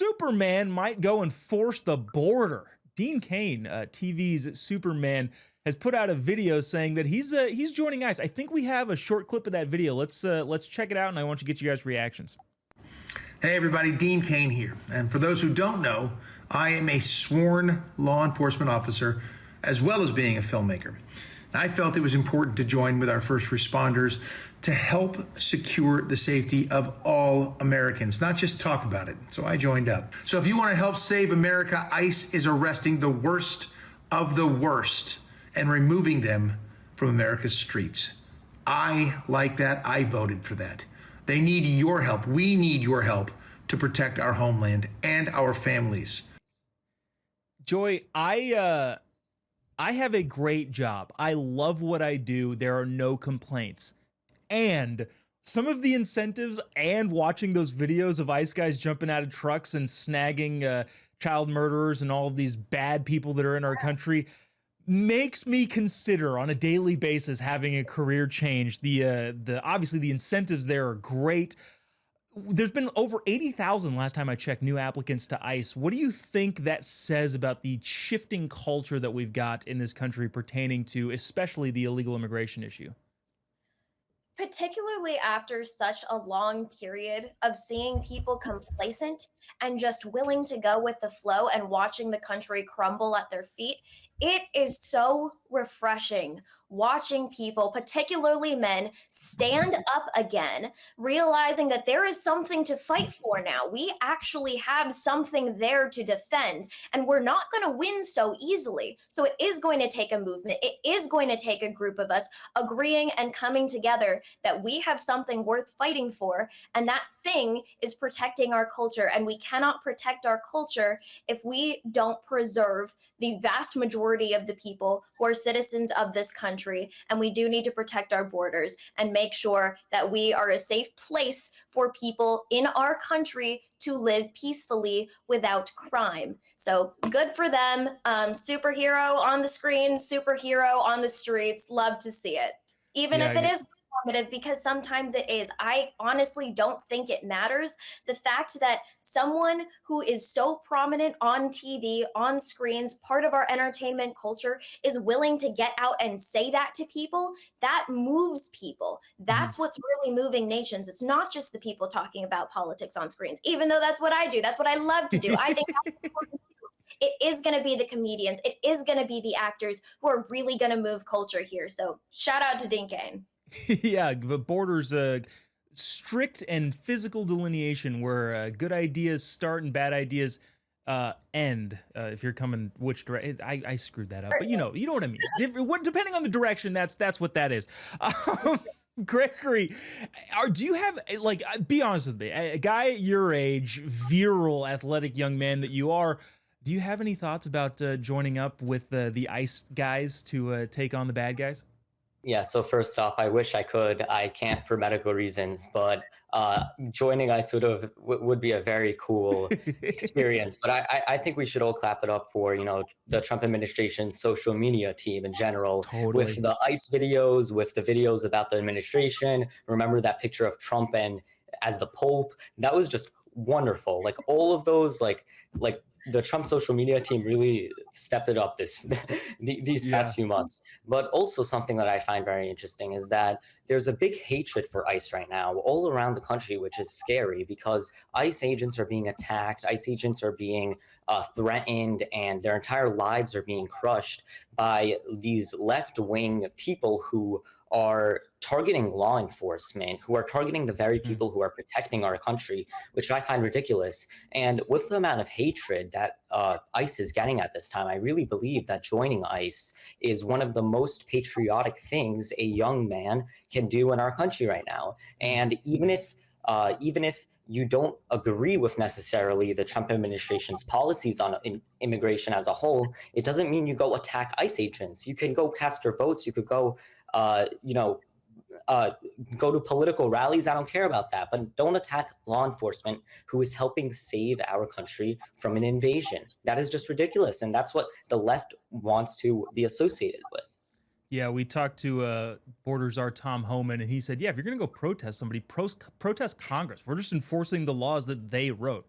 Superman might go and force the border. Dean Cain, TV's Superman, has put out a video saying that he's joining ICE. I think we have a short clip of that video. Let's check it out, and I want to get you guys' reactions. Hey everybody, Dean Cain here. And for those who don't know, I am a sworn law enforcement officer as well as being a filmmaker. I felt it was important to join with our first responders to help secure the safety of all Americans, not just talk about it. So I joined up. So if you want to help save America, ICE is arresting the worst of the worst and removing them from America's streets. I like that. I voted for that. They need your help. We need your help to protect our homeland and our families. Joy, I have a great job. I love what I do. There are no complaints. And some of the incentives and watching those videos of ICE guys jumping out of trucks and snagging child murderers and all of these bad people that are in our country makes me consider on a daily basis having a career change. Obviously the incentives there are great. There's been over 80,000 last time I checked new applicants to ICE. What do you think that says about the shifting culture that we've got in this country pertaining to especially the illegal immigration issue? Particularly after such a long period of seeing people complacent and just willing to go with the flow and watching the country crumble at their feet, it is so refreshing watching people, particularly men, stand up again, realizing that there is something to fight for now. We actually have something there to defend, and we're not going to win so easily. So it is going to take a movement. It is going to take a group of us agreeing and coming together that we have something worth fighting for, and that thing is protecting our culture. And we cannot protect our culture if we don't preserve the vast majority of the people who are citizens of this country. And we do need to protect our borders and make sure that we are a safe place for people in our country to live peacefully without crime. So good for them. Superhero on the screen, superhero on the streets. Love to see it. Even if it is because sometimes it is. I honestly don't think it matters. The fact that someone who is so prominent on TV, on screens, part of our entertainment culture, is willing to get out and say that to people, that moves people. That's what's really moving nations. It's not just the people talking about politics on screens, even though that's what I do. That's what I love to do. I think that's important too. It is going to be the comedians. It is going to be the actors who are really going to move culture here. So shout out to Dean Cain. Yeah, but borders, strict and physical delineation where good ideas start and bad ideas end. If you're coming which direction, I screwed that up, but you know what I mean. Depending on the direction, that's what that is. Gregory, do you have, like, be honest with me, a guy your age, virile, athletic young man that you are, do you have any thoughts about joining up with the ICE guys to take on the bad guys? Yeah, so first off, I wish I could. I can't for medical reasons, but joining ICE would be a very cool experience. But I think we should all clap it up for, the Trump administration's social media team in general. Totally. With the ICE videos, with the videos about the administration. Remember that picture of Trump and as the Pope? That was just wonderful. Like all of those, like the Trump social media team really stepped it up these past few months. But also something that I find very interesting is that there's a big hatred for ICE right now all around the country, which is scary because ICE agents are being attacked, ICE agents are being threatened, and their entire lives are being crushed by these left-wing people who are targeting law enforcement, who are targeting the very people who are protecting our country, which I find ridiculous. And with the amount of hatred that ICE is getting at this time, I really believe that joining ICE is one of the most patriotic things a young man can do in our country right now. And even if you don't agree with necessarily the Trump administration's policies on immigration as a whole, it doesn't mean you go attack ICE agents. You can go cast your votes. You could go, go to political rallies. I don't care about that, but don't attack law enforcement who is helping save our country from an invasion. That is just ridiculous. And that's what the left wants to be associated with. Yeah, we talked to Borders Czar Tom Homan, and he said, yeah, if you're going to go protest somebody, protest Congress. We're just enforcing the laws that they wrote.